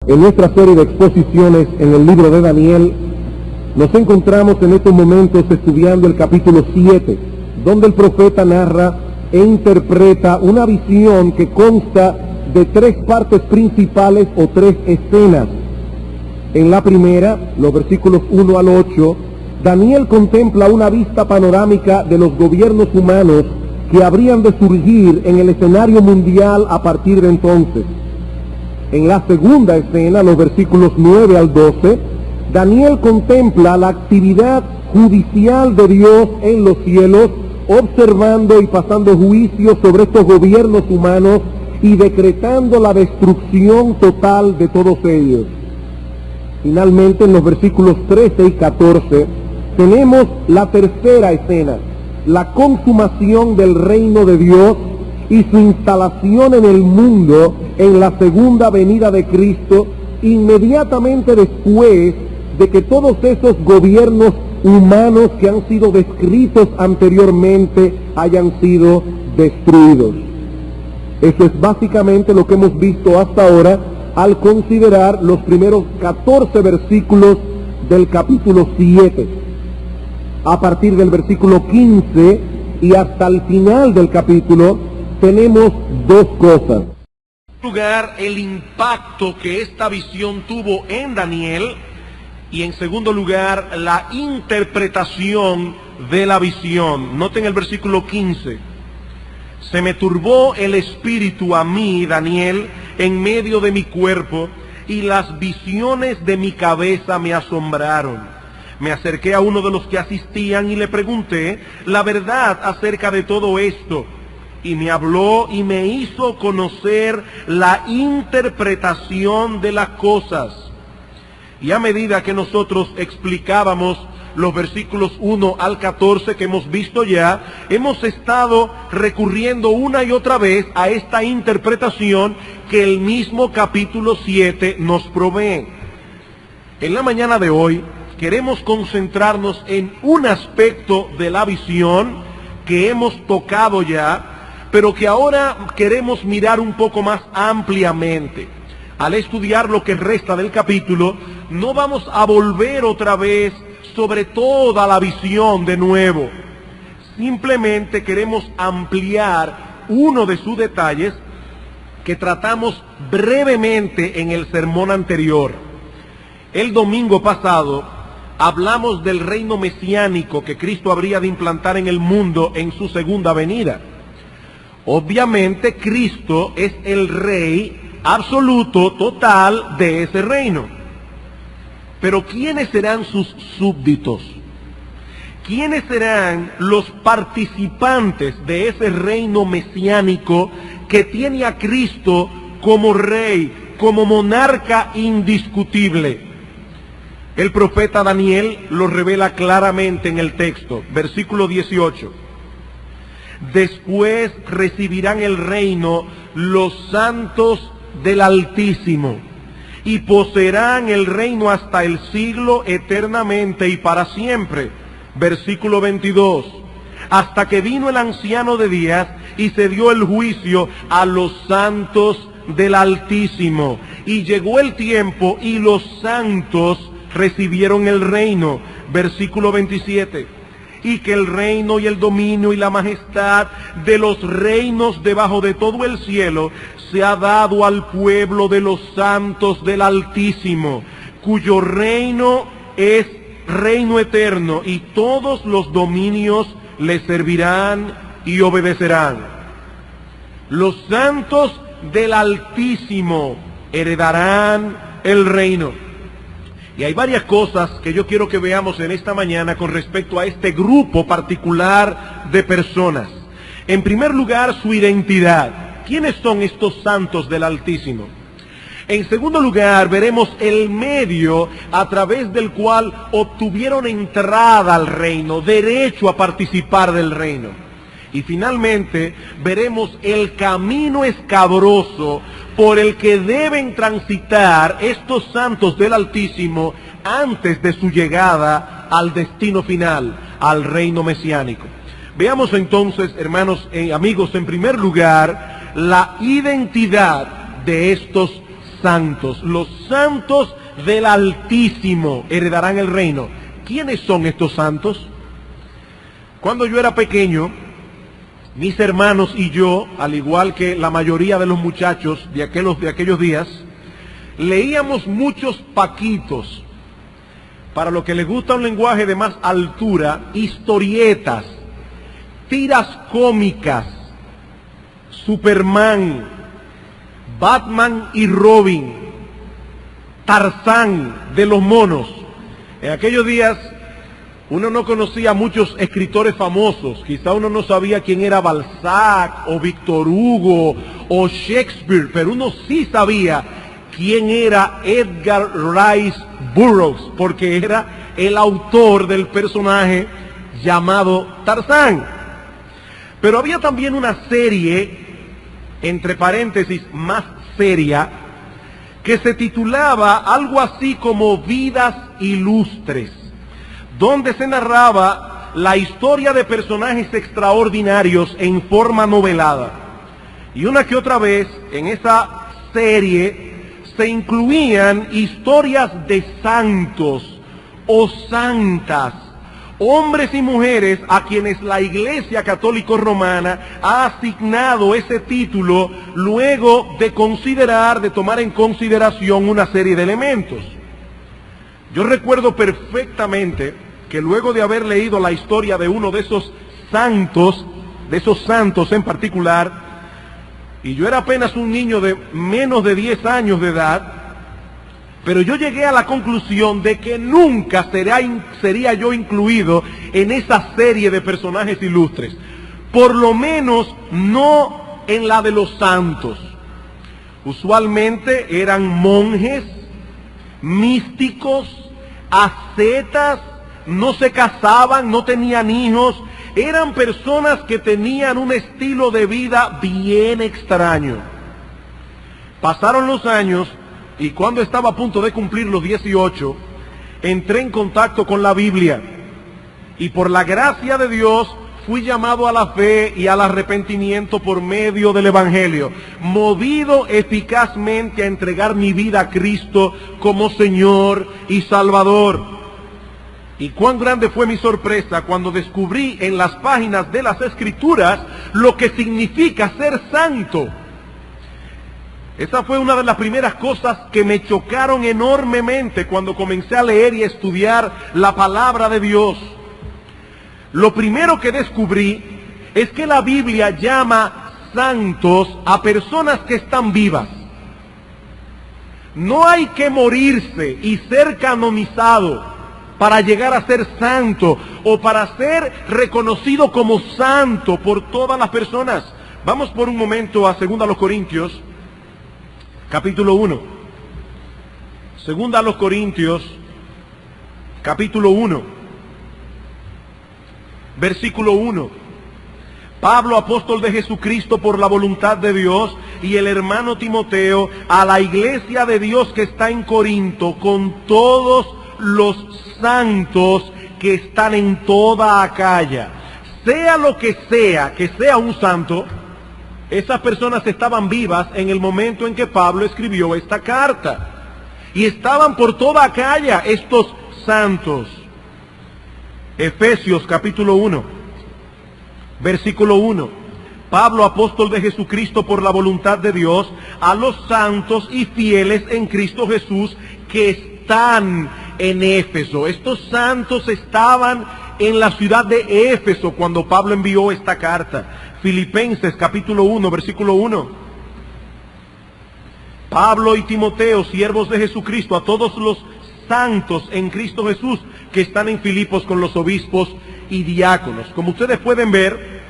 En nuestra serie de exposiciones en el libro de Daniel, nos encontramos en estos momentos estudiando el capítulo 7, donde el profeta narra e interpreta una visión que consta de tres partes principales o tres escenas. En la primera, los versículos 1 al 8, Daniel contempla una vista panorámica de los gobiernos humanos que habrían de surgir en el escenario mundial a partir de entonces. En la segunda escena, los versículos 9 al 12, Daniel contempla la actividad judicial de Dios en los cielos, observando y pasando juicio sobre estos gobiernos humanos y decretando la destrucción total de todos ellos. Finalmente, en los versículos 13 y 14, tenemos la tercera escena, la consumación del reino de Dios y su instalación en el mundo en la segunda venida de Cristo, inmediatamente después de que todos esos gobiernos humanos que han sido descritos anteriormente hayan sido destruidos. Eso es básicamente lo que hemos visto hasta ahora al considerar los primeros 14 versículos del capítulo 7. A partir del versículo 15 y hasta el final del capítulo tenemos dos cosas. En primer lugar, el impacto que esta visión tuvo en Daniel, y en segundo lugar, la interpretación de la visión. Noten el versículo 15. Se me turbó el espíritu a mí, Daniel, en medio de mi cuerpo, y las visiones de mi cabeza me asombraron. Me acerqué a uno de los que asistían y le pregunté la verdad acerca de todo esto. Y me habló y me hizo conocer la interpretación de las cosas. Y a medida que nosotros explicábamos los versículos 1 al 14 que hemos visto ya, hemos estado recurriendo una y otra vez a esta interpretación que el mismo capítulo 7 nos provee. En la mañana de hoy queremos concentrarnos en un aspecto de la visión que hemos tocado ya, pero que ahora queremos mirar un poco más ampliamente. Al estudiar lo que resta del capítulo, no vamos a volver otra vez sobre toda la visión de nuevo. Simplemente queremos ampliar uno de sus detalles que tratamos brevemente en el sermón anterior. El domingo pasado hablamos del reino mesiánico que Cristo habría de implantar en el mundo en su segunda venida. Obviamente Cristo es el rey absoluto, total de ese reino. Pero ¿quiénes serán sus súbditos? ¿Quiénes serán los participantes de ese reino mesiánico que tiene a Cristo como rey, como monarca indiscutible? El profeta Daniel lo revela claramente en el texto, versículo 18. Después recibirán el reino los santos del Altísimo, y poseerán el reino hasta el siglo eternamente y para siempre. Versículo 22. Hasta que vino el anciano de días y se dio el juicio a los santos del Altísimo. Y llegó el tiempo y los santos recibieron el reino. Versículo 27. Y que el reino y el dominio y la majestad de los reinos debajo de todo el cielo se ha dado al pueblo de los santos del Altísimo, cuyo reino es reino eterno, y todos los dominios le servirán y obedecerán. Los santos del Altísimo heredarán el reino. Y hay varias cosas que yo quiero que veamos en esta mañana con respecto a este grupo particular de personas. En primer lugar, su identidad. ¿Quiénes son estos santos del Altísimo? En segundo lugar, veremos el medio a través del cual obtuvieron entrada al reino, derecho a participar del reino. Y finalmente, veremos el camino escabroso por el que deben transitar estos santos del Altísimo antes de su llegada al destino final, al reino mesiánico. Veamos entonces, hermanos y amigos, en primer lugar, la identidad de estos santos. Los santos del Altísimo heredarán el reino. ¿Quiénes son estos santos? Cuando yo era pequeño, mis hermanos y yo, al igual que la mayoría de los muchachos de aquellos días, leíamos muchos paquitos. Para los que les gusta un lenguaje de más altura, historietas, tiras cómicas, Superman, Batman y Robin, Tarzán de los monos. En aquellos días uno no conocía a muchos escritores famosos, quizá uno no sabía quién era Balzac o Víctor Hugo o Shakespeare, pero uno sí sabía quién era Edgar Rice Burroughs, porque era el autor del personaje llamado Tarzán. Pero había también una serie, entre paréntesis, más seria, que se titulaba algo así como Vidas Ilustres, donde se narraba la historia de personajes extraordinarios en forma novelada. Y una que otra vez en esa serie se incluían historias de santos o santas, hombres y mujeres a quienes la Iglesia Católica Romana ha asignado ese título luego de tomar en consideración una serie de elementos. Yo recuerdo perfectamente que luego de haber leído la historia de uno de esos santos en particular, y yo era apenas un niño de menos de 10 años de edad, pero yo llegué a la conclusión de que nunca sería yo incluido en esa serie de personajes ilustres, por lo menos no en la de los santos. Usualmente eran monjes, místicos, ascetas, no se casaban, no tenían hijos, eran personas que tenían un estilo de vida bien extraño. Pasaron los años y cuando estaba a punto de cumplir los 18, entré en contacto con la Biblia y por la gracia de Dios fui llamado a la fe y al arrepentimiento por medio del Evangelio, movido eficazmente a entregar mi vida a Cristo como Señor y Salvador. Y cuán grande fue mi sorpresa cuando descubrí en las páginas de las Escrituras lo que significa ser santo. Esa fue una de las primeras cosas que me chocaron enormemente cuando comencé a leer y a estudiar la palabra de Dios. Lo primero que descubrí es que la Biblia llama santos a personas que están vivas. No hay que morirse y ser canonizado para llegar a ser santo o para ser reconocido como santo por todas las personas. Vamos por un momento a 2 Corintios, capítulo 1. 2 Corintios, capítulo 1, versículo 1. Pablo, apóstol de Jesucristo por la voluntad de Dios, y el hermano Timoteo, a la iglesia de Dios que está en Corinto, con todos los santos que están en toda Acaya. Sea lo que sea un santo, esas personas estaban vivas en el momento en que Pablo escribió esta carta. Y estaban por toda Acaya estos santos. Efesios capítulo 1, versículo 1. Pablo, apóstol de Jesucristo por la voluntad de Dios, a los santos y fieles en Cristo Jesús que están en Éfeso. Estos santos estaban en la ciudad de Éfeso cuando Pablo envió esta carta. Filipenses capítulo 1, versículo 1. Pablo y Timoteo, siervos de Jesucristo, a todos los santos en Cristo Jesús que están en Filipos con los obispos y diáconos. Como ustedes pueden ver,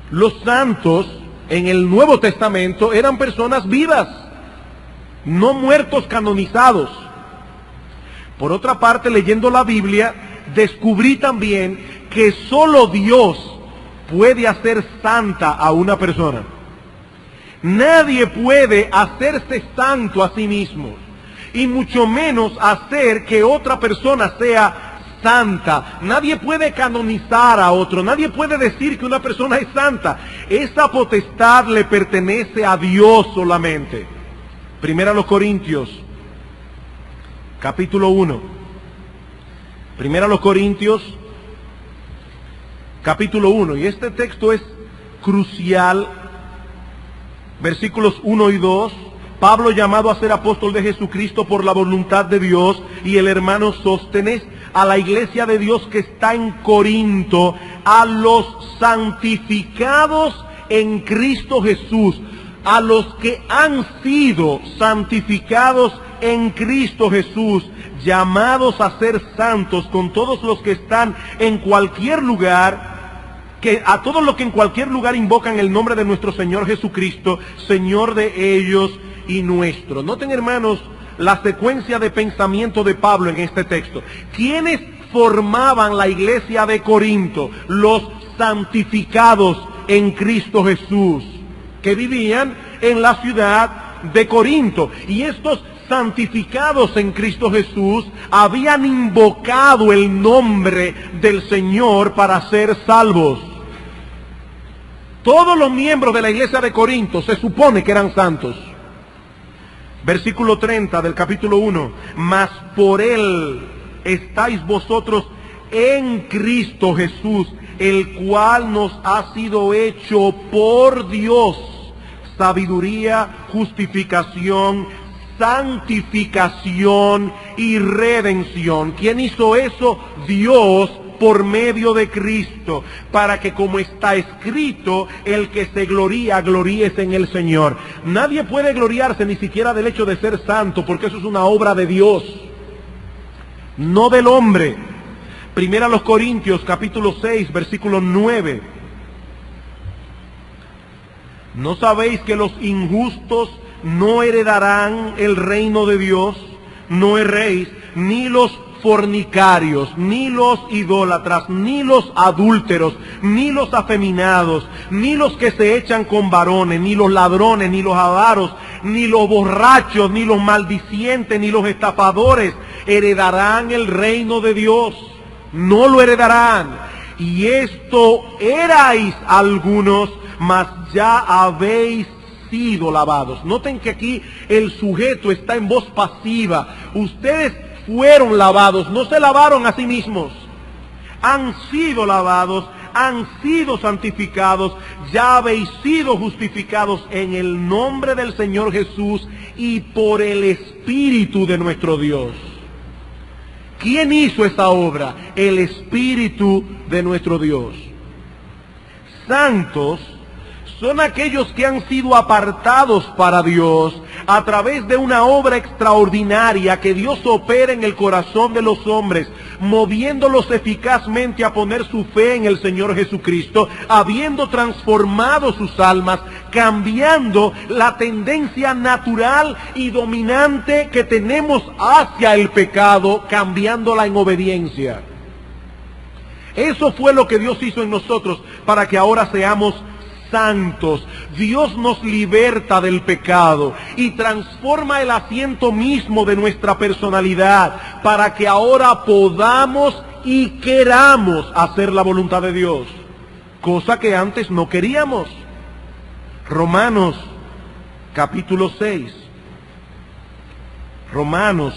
los santos en el Nuevo Testamento eran personas vivas, no muertos canonizados. Por otra parte, leyendo la Biblia, descubrí también que solo Dios puede hacer santa a una persona. Nadie puede hacerse santo a sí mismo, y mucho menos hacer que otra persona sea santa. Nadie puede canonizar a otro, nadie puede decir que una persona es santa. Esa potestad le pertenece a Dios solamente. Primera a los Corintios, capítulo 1. Primera a los Corintios, capítulo 1. Y este texto es crucial. Versículos 1 y 2. Pablo, llamado a ser apóstol de Jesucristo por la voluntad de Dios, y el hermano Sóstenes, a la iglesia de Dios que está en Corinto, a los santificados en Cristo Jesús, a los que han sido santificados en Cristo Jesús, llamados a ser santos, con todos los que están en cualquier lugar, que a todos los que en cualquier lugar invocan el nombre de nuestro Señor Jesucristo, Señor de ellos y nuestro. Noten, hermanos, la secuencia de pensamiento de Pablo en este texto. ¿Quiénes formaban la iglesia de Corinto? Los santificados en Cristo Jesús, que vivían en la ciudad de Corinto. Y estos santificados en Cristo Jesús habían invocado el nombre del Señor para ser salvos. Todos los miembros de la iglesia de Corinto se supone que eran santos. Versículo 30 del capítulo 1. Mas por él estáis vosotros en Cristo Jesús, el cual nos ha sido hecho por Dios sabiduría, justificación, santificación y redención. ¿Quién hizo eso? Dios, por medio de Cristo, para que, como está escrito, el que se gloría, gloríese en el Señor. Nadie puede gloriarse ni siquiera del hecho de ser santo, porque eso es una obra de Dios, no del hombre. Primera a los Corintios, capítulo 6, versículo 9. ¿No sabéis que los injustos no heredarán el reino de Dios? No erréis, ni los fornicarios, ni los idólatras, ni los adúlteros, ni los afeminados, ni los que se echan con varones, ni los ladrones, ni los avaros, ni los borrachos, ni los maldicientes, ni los estafadores heredarán el reino de Dios. No lo heredarán. Y esto erais algunos, mas ya habéis sido lavados. Noten que aquí el sujeto está en voz pasiva. Ustedes fueron lavados, no se lavaron a sí mismos. Han sido lavados, han sido santificados, ya habéis sido justificados en el nombre del Señor Jesús y por el Espíritu de nuestro Dios. ¿Quién hizo esta obra? El Espíritu de nuestro Dios. Santos son aquellos que han sido apartados para Dios a través de una obra extraordinaria que Dios opera en el corazón de los hombres, moviéndolos eficazmente a poner su fe en el Señor Jesucristo, habiendo transformado sus almas, cambiando la tendencia natural y dominante que tenemos hacia el pecado, cambiándola en obediencia. Eso fue lo que Dios hizo en nosotros para que ahora seamos santos. Dios nos liberta del pecado y transforma el asiento mismo de nuestra personalidad para que ahora podamos y queramos hacer la voluntad de Dios, cosa que antes no queríamos. Romanos capítulo 6. Romanos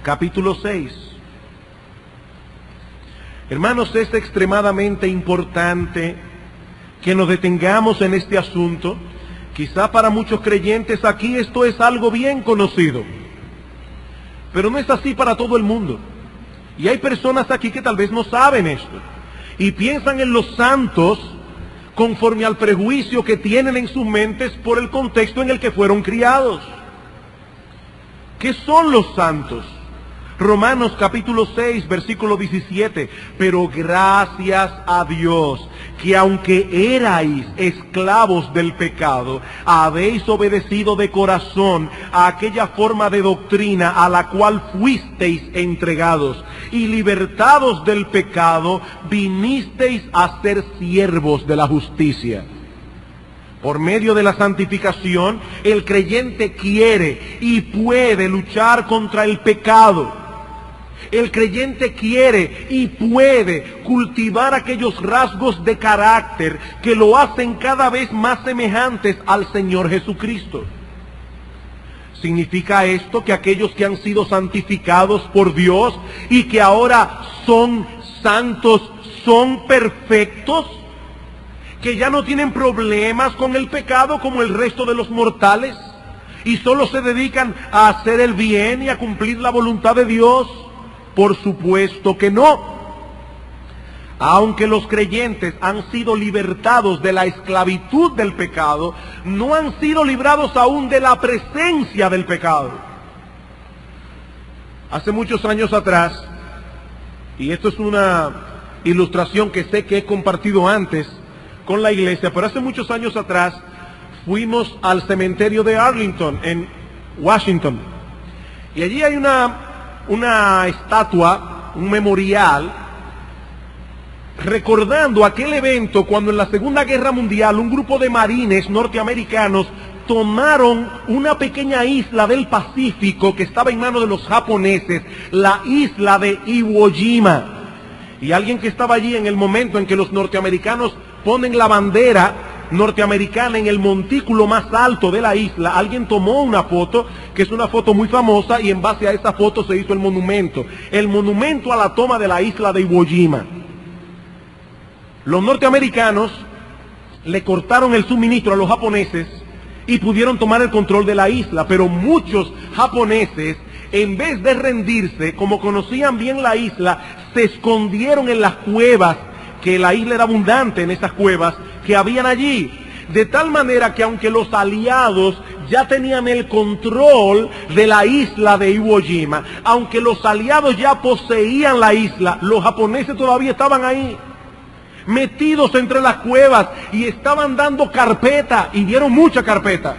capítulo 6. Hermanos, es extremadamente importante que nos detengamos en este asunto. Quizá para muchos creyentes aquí esto es algo bien conocido, pero no es así para todo el mundo. Y hay personas aquí que tal vez no saben esto y piensan en los santos conforme al prejuicio que tienen en sus mentes por el contexto en el que fueron criados. ¿Qué son los santos? Romanos capítulo 6, versículo 17. Pero gracias a Dios, que aunque erais esclavos del pecado, habéis obedecido de corazón a aquella forma de doctrina a la cual fuisteis entregados, y libertados del pecado, vinisteis a ser siervos de la justicia. Por medio de la santificación, el creyente quiere y puede luchar contra el pecado. El creyente quiere y puede cultivar aquellos rasgos de carácter que lo hacen cada vez más semejantes al Señor Jesucristo. ¿Significa esto que aquellos que han sido santificados por Dios y que ahora son santos, son perfectos? ¿Que ya no tienen problemas con el pecado como el resto de los mortales? ¿Y solo se dedican a hacer el bien y a cumplir la voluntad de Dios? Por supuesto que no. Aunque los creyentes han sido libertados de la esclavitud del pecado, no han sido librados aún de la presencia del pecado. Hace muchos años atrás, y esto es una ilustración que sé que he compartido antes con la iglesia, pero hace muchos años atrás fuimos al cementerio de Arlington, en Washington, y allí hay una estatua, un memorial, recordando aquel evento cuando en la Segunda Guerra Mundial un grupo de marines norteamericanos tomaron una pequeña isla del Pacífico que estaba en manos de los japoneses, la isla de Iwo Jima. Y alguien que estaba allí en el momento en que los norteamericanos ponen la bandera norteamericana en el montículo más alto de la isla, alguien tomó una foto, que es una foto muy famosa, y en base a esa foto se hizo el monumento a la toma de la isla de Iwo Jima. Los norteamericanos le cortaron el suministro a los japoneses y pudieron tomar el control de la isla, pero muchos japoneses, en vez de rendirse, como conocían bien la isla, se escondieron en las cuevas, que la isla era abundante en esas cuevas que habían allí, de tal manera que aunque los aliados ya tenían el control de la isla de Iwo Jima, aunque los aliados ya poseían la isla, los japoneses todavía estaban ahí, metidos entre las cuevas, y estaban dando carpeta, y dieron mucha carpeta,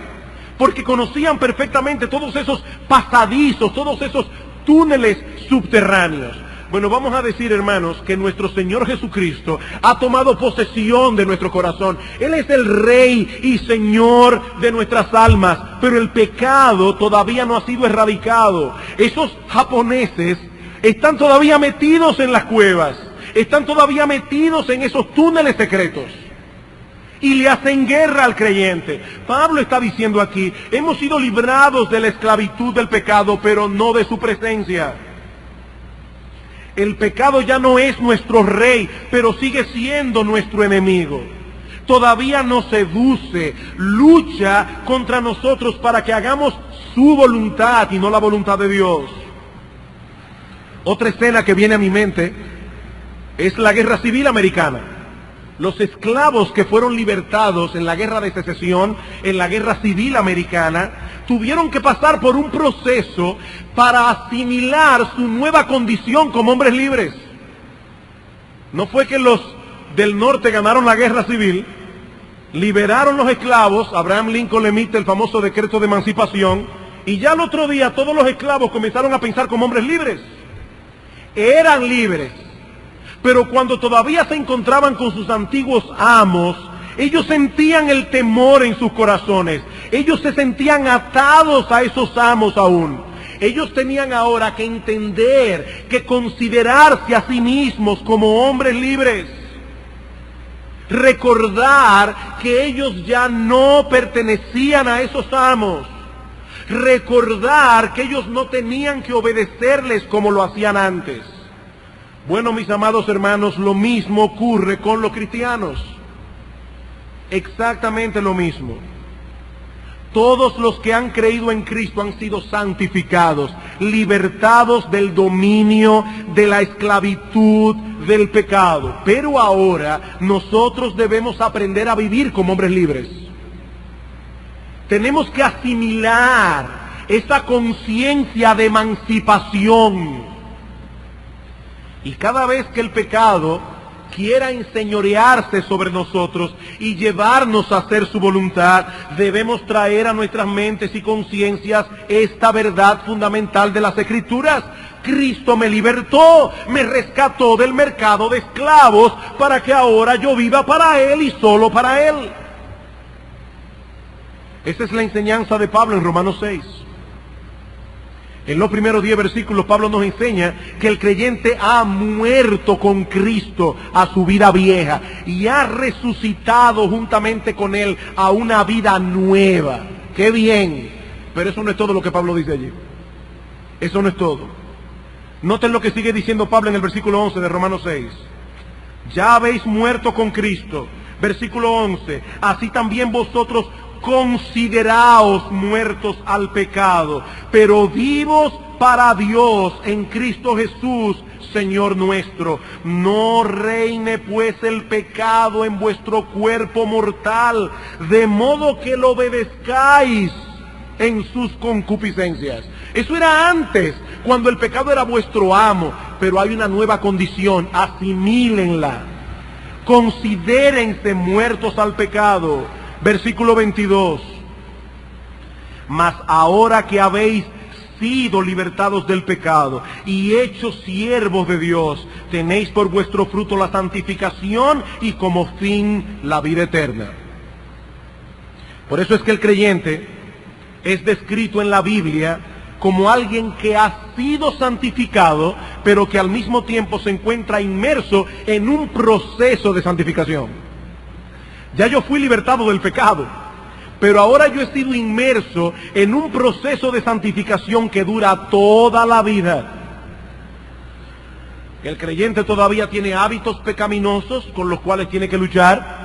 porque conocían perfectamente todos esos pasadizos, todos esos túneles subterráneos. Bueno, vamos a decir, hermanos, que nuestro Señor Jesucristo ha tomado posesión de nuestro corazón. Él es el Rey y Señor de nuestras almas, pero el pecado todavía no ha sido erradicado. Esos japoneses están todavía metidos en las cuevas, están todavía metidos en esos túneles secretos y le hacen guerra al creyente. Pablo está diciendo aquí, hemos sido librados de la esclavitud del pecado, pero no de su presencia. El pecado ya no es nuestro rey, pero sigue siendo nuestro enemigo. Todavía nos seduce, lucha contra nosotros para que hagamos su voluntad y no la voluntad de Dios. Otra escena que viene a mi mente es la Guerra Civil Americana. Los esclavos que fueron libertados en la Guerra de Secesión, en la Guerra Civil Americana, tuvieron que pasar por un proceso para asimilar su nueva condición como hombres libres. No fue que los del norte ganaron la Guerra Civil, liberaron los esclavos, Abraham Lincoln emite el famoso decreto de emancipación, y ya el otro día todos los esclavos comenzaron a pensar como hombres libres. Eran libres, pero cuando todavía se encontraban con sus antiguos amos, ellos sentían el temor en sus corazones. Ellos se sentían atados a esos amos aún. Ellos tenían ahora que entender, que considerarse a sí mismos como hombres libres. Recordar que ellos ya no pertenecían a esos amos. Recordar que ellos no tenían que obedecerles como lo hacían antes. Bueno, mis amados hermanos, lo mismo ocurre con los cristianos. Exactamente lo mismo. Todos los que han creído en Cristo han sido santificados, libertados del dominio de la esclavitud del pecado. Pero ahora nosotros debemos aprender a vivir como hombres libres. Tenemos que asimilar esa conciencia de emancipación. Y cada vez que el pecado quiera enseñorearse sobre nosotros y llevarnos a hacer su voluntad, debemos traer a nuestras mentes y conciencias esta verdad fundamental de las Escrituras. Cristo me libertó, me rescató del mercado de esclavos para que ahora yo viva para Él y solo para Él. Esa es la enseñanza de Pablo en Romanos 6. En los primeros 10 versículos Pablo nos enseña que el creyente ha muerto con Cristo a su vida vieja y ha resucitado juntamente con Él a una vida nueva. ¡Qué bien! Pero eso no es todo lo que Pablo dice allí. Eso no es todo. Noten lo que sigue diciendo Pablo en el versículo 11 de Romanos 6. Ya habéis muerto con Cristo. Versículo 11. Así también vosotros consideraos muertos al pecado, pero vivos para Dios en Cristo Jesús, Señor nuestro. No reine pues el pecado en vuestro cuerpo mortal, de modo que lo obedezcáis en sus concupiscencias. Eso era antes, cuando el pecado era vuestro amo, pero hay una nueva condición: asimílenla, considérense muertos al pecado. Versículo 22. Mas ahora que habéis sido libertados del pecado y hechos siervos de Dios, tenéis por vuestro fruto la santificación y como fin la vida eterna. Por eso es que el creyente es descrito en la Biblia como alguien que ha sido santificado, pero que al mismo tiempo se encuentra inmerso en un proceso de santificación. Ya yo fui libertado del pecado, pero ahora yo he sido inmerso en un proceso de santificación que dura toda la vida. El creyente todavía tiene hábitos pecaminosos con los cuales tiene que luchar.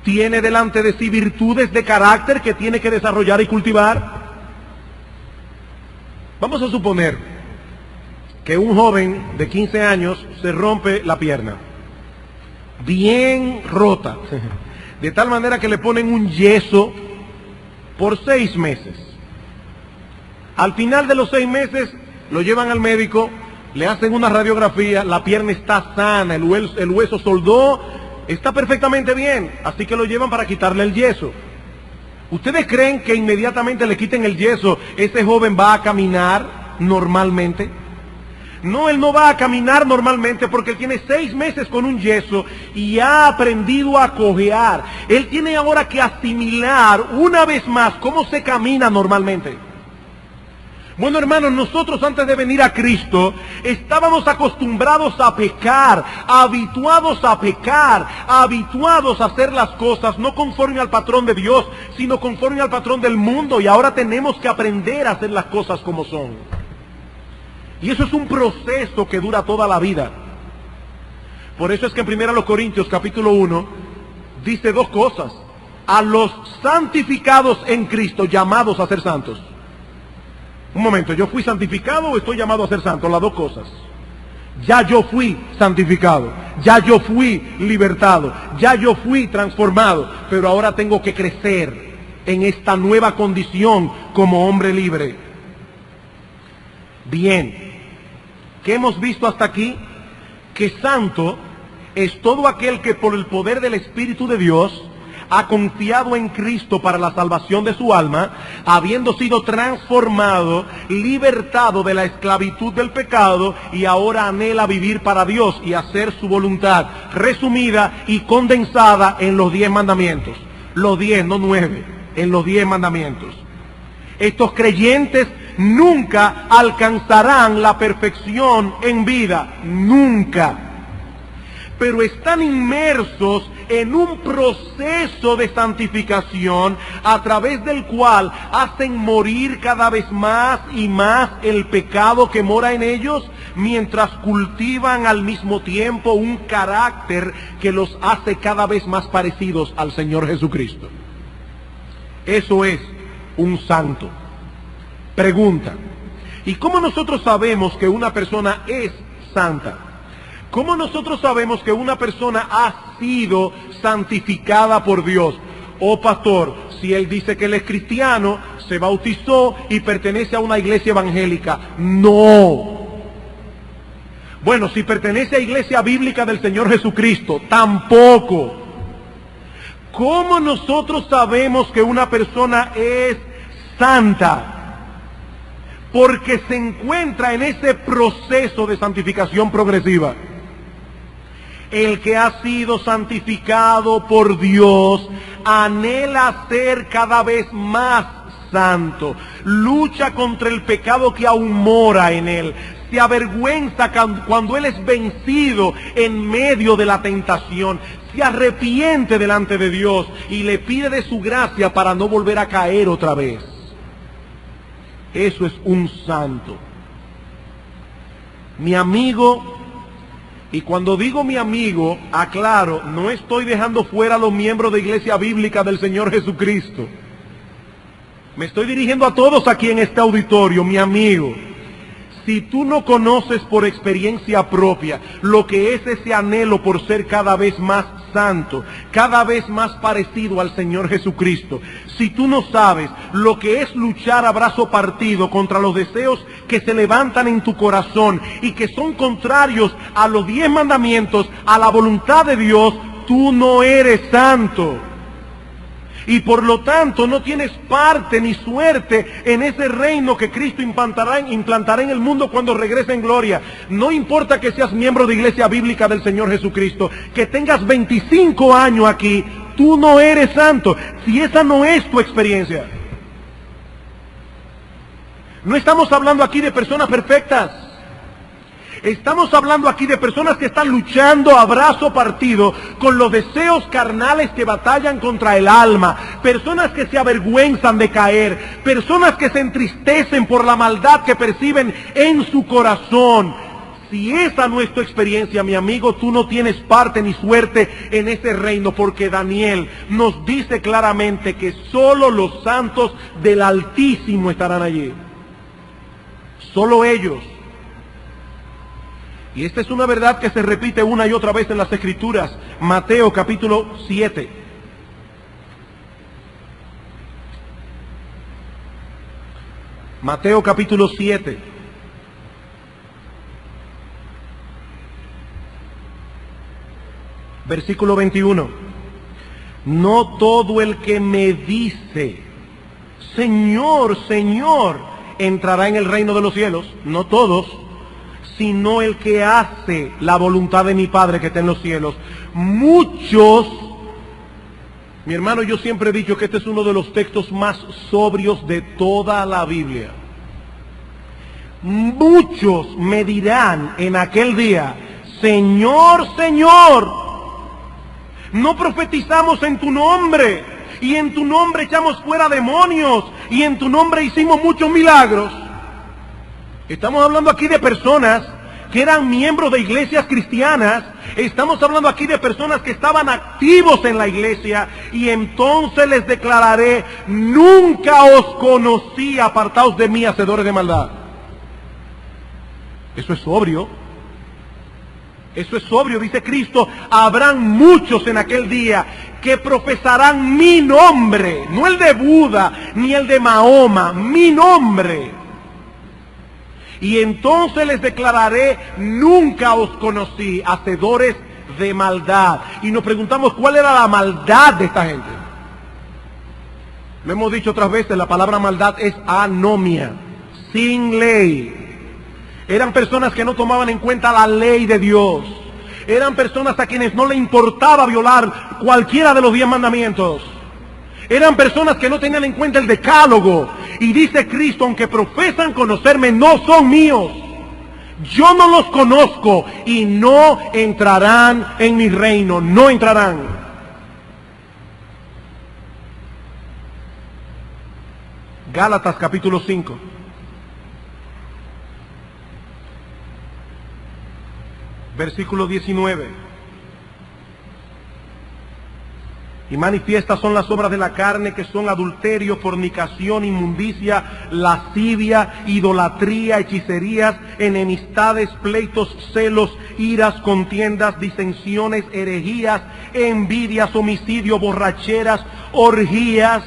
Tiene delante de sí virtudes de carácter que tiene que desarrollar y cultivar. Vamos a suponer que un joven de 15 años se rompe la pierna, bien rota, de tal manera que le ponen un yeso por 6 meses. Al final de los 6 meses lo llevan al médico, le hacen una radiografía, la pierna está sana, el hueso soldó, está perfectamente bien, así que lo llevan para quitarle el yeso. ¿Ustedes creen que inmediatamente le quiten el yeso, ese joven va a caminar normalmente? No, él no va a caminar normalmente porque él tiene 6 meses con un yeso y ha aprendido a cojear. Él tiene ahora que asimilar una vez más cómo se camina normalmente. Bueno, hermanos, nosotros antes de venir a Cristo estábamos acostumbrados a pecar, habituados a pecar, habituados a hacer las cosas no conforme al patrón de Dios, sino conforme al patrón del mundo, y ahora tenemos que aprender a hacer las cosas como son. Y eso es un proceso que dura toda la vida. Por eso es que en 1 Corintios capítulo 1 dice 2 cosas: a los santificados en Cristo, llamados a ser santos. Un momento, ¿yo fui santificado o estoy llamado a ser santo? Las 2 cosas. Ya yo fui santificado, ya yo fui libertado, ya yo fui transformado, pero ahora tengo que crecer en esta nueva condición como hombre libre. Bien, ¿qué hemos visto hasta aquí? Que santo es todo aquel que por el poder del Espíritu de Dios ha confiado en Cristo para la salvación de su alma, habiendo sido transformado, libertado de la esclavitud del pecado, y ahora anhela vivir para Dios y hacer su voluntad, resumida y condensada en los 10 mandamientos. Los 10, no 9, en los 10 mandamientos. Estos creyentes nunca alcanzarán la perfección en vida, nunca. Pero están inmersos en un proceso de santificación a través del cual hacen morir cada vez más y más el pecado que mora en ellos, mientras cultivan al mismo tiempo un carácter que los hace cada vez más parecidos al Señor Jesucristo. Eso es un santo. Pregunta: ¿y cómo nosotros sabemos que una persona es santa? ¿Cómo nosotros sabemos que una persona ha sido santificada por Dios? Oh, pastor, si él dice que él es cristiano, se bautizó y pertenece a una iglesia evangélica. No. Bueno, si pertenece a iglesia bíblica del Señor Jesucristo, tampoco. ¿Cómo nosotros sabemos que una persona es santa? Porque se encuentra en ese proceso de santificación progresiva. El que ha sido santificado por Dios anhela ser cada vez más santo, lucha contra el pecado que aún mora en él, se avergüenza cuando él es vencido en medio de la tentación, se arrepiente delante de Dios y le pide de su gracia para no volver a caer otra vez. Eso es un santo. Mi amigo, y cuando digo mi amigo, aclaro, no estoy dejando fuera a los miembros de Iglesia Bíblica del Señor Jesucristo. Me estoy dirigiendo a todos aquí en este auditorio, mi amigo. Si tú no conoces por experiencia propia lo que es ese anhelo por ser cada vez más santo, cada vez más parecido al Señor Jesucristo, si tú no sabes lo que es luchar a brazo partido contra los deseos que se levantan en tu corazón y que son contrarios a los 10 mandamientos, a la voluntad de Dios, tú no eres santo. Y por lo tanto no tienes parte ni suerte en ese reino que Cristo implantará en el mundo cuando regrese en gloria. No importa que seas miembro de Iglesia Bíblica del Señor Jesucristo, que tengas 25 años aquí, tú no eres santo, si esa no es tu experiencia. No estamos hablando aquí de personas perfectas. Estamos hablando aquí de personas que están luchando a brazo partido con los deseos carnales que batallan contra el alma, personas que se avergüenzan de caer, personas que se entristecen por la maldad que perciben en su corazón. Si esa no es tu experiencia, mi amigo, tú no tienes parte ni suerte en ese reino, porque Daniel nos dice claramente que solo los santos del Altísimo estarán allí. Solo ellos. Y esta es una verdad que se repite una y otra vez en las Escrituras. Mateo capítulo 7. Mateo capítulo 7. Versículo 21. No todo el que me dice, Señor, Señor, entrará en el reino de los cielos. No todos, sino el que hace la voluntad de mi Padre que está en los cielos. Muchos, mi hermano, yo siempre he dicho que este es uno de los textos más sobrios de toda la Biblia. Muchos me dirán en aquel día, Señor, Señor, no profetizamos en tu nombre, y en tu nombre echamos fuera demonios, y en tu nombre hicimos muchos milagros. Estamos hablando aquí de personas que eran miembros de iglesias cristianas. Estamos hablando aquí de personas que estaban activos en la iglesia. Y entonces les declararé, nunca os conocí, apartaos de mí, hacedores de maldad. Eso es sobrio. Eso es sobrio, dice Cristo. Habrán muchos en aquel día que profesarán mi nombre. No el de Buda, ni el de Mahoma, mi nombre. Y entonces les declararé, nunca os conocí, hacedores de maldad. Y nos preguntamos, ¿cuál era la maldad de esta gente? Lo hemos dicho otras veces, la palabra maldad es anomia, sin ley. Eran personas que no tomaban en cuenta la ley de Dios. Eran personas a quienes no le importaba violar cualquiera de los 10 mandamientos. Eran personas que no tenían en cuenta el decálogo. Y dice Cristo, aunque profesan conocerme, no son míos. Yo no los conozco y no entrarán en mi reino, no entrarán. Gálatas capítulo 5. Versículo 19. Y manifiestas son las obras de la carne, que son adulterio, fornicación, inmundicia, lascivia, idolatría, hechicerías, enemistades, pleitos, celos, iras, contiendas, disensiones, herejías, envidias, homicidio, borracheras, orgías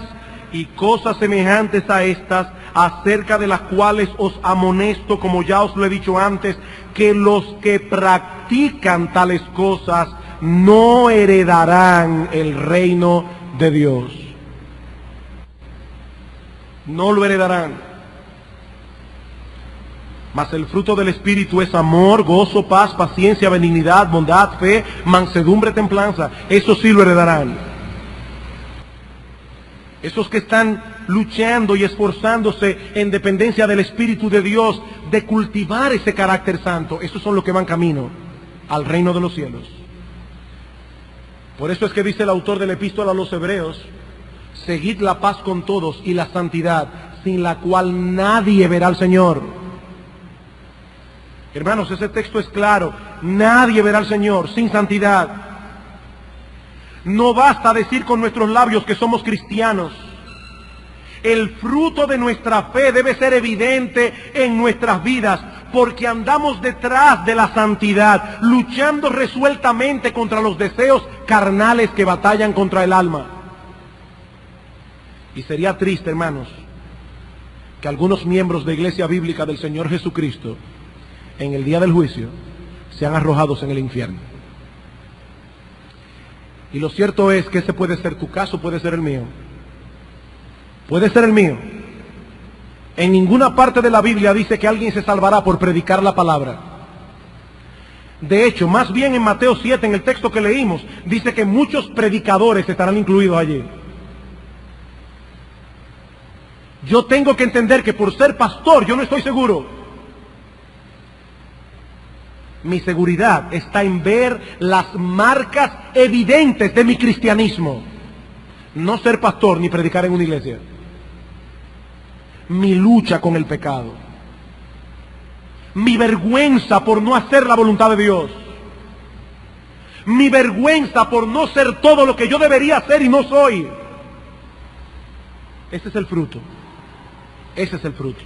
y cosas semejantes a estas, acerca de las cuales os amonesto, como ya os lo he dicho antes, que los que practican tales cosas no heredarán el reino de Dios. No lo heredarán. Mas el fruto del Espíritu es amor, gozo, paz, paciencia, benignidad, bondad, fe, mansedumbre, templanza. Eso sí lo heredarán. Esos que están luchando y esforzándose en dependencia del Espíritu de Dios, de cultivar ese carácter santo. Esos son los que van camino al reino de los cielos. Por eso es que dice el autor de la epístola a los Hebreos: seguid la paz con todos y la santidad, sin la cual nadie verá al Señor. Hermanos, ese texto es claro. Nadie verá al Señor sin santidad. No basta decir con nuestros labios que somos cristianos. El fruto de nuestra fe debe ser evidente en nuestras vidas, porque andamos detrás de la santidad, luchando resueltamente contra los deseos carnales que batallan contra el alma. Y sería triste, hermanos, que algunos miembros de Iglesia Bíblica del Señor Jesucristo, en el día del juicio, sean arrojados en el infierno. Y lo cierto es que ese puede ser tu caso, puede ser el mío. Puede ser el mío. En ninguna parte de la Biblia dice que alguien se salvará por predicar la palabra. De hecho, más bien en Mateo 7, en el texto que leímos, dice que muchos predicadores estarán incluidos allí. Yo tengo que entender que por ser pastor, yo no estoy seguro. Mi seguridad está en ver las marcas evidentes de mi cristianismo. No ser pastor ni predicar en una iglesia. Mi lucha con el pecado. Mi vergüenza por no hacer la voluntad de Dios. Mi vergüenza por no ser todo lo que yo debería ser y no soy. Ese es el fruto. Ese es el fruto.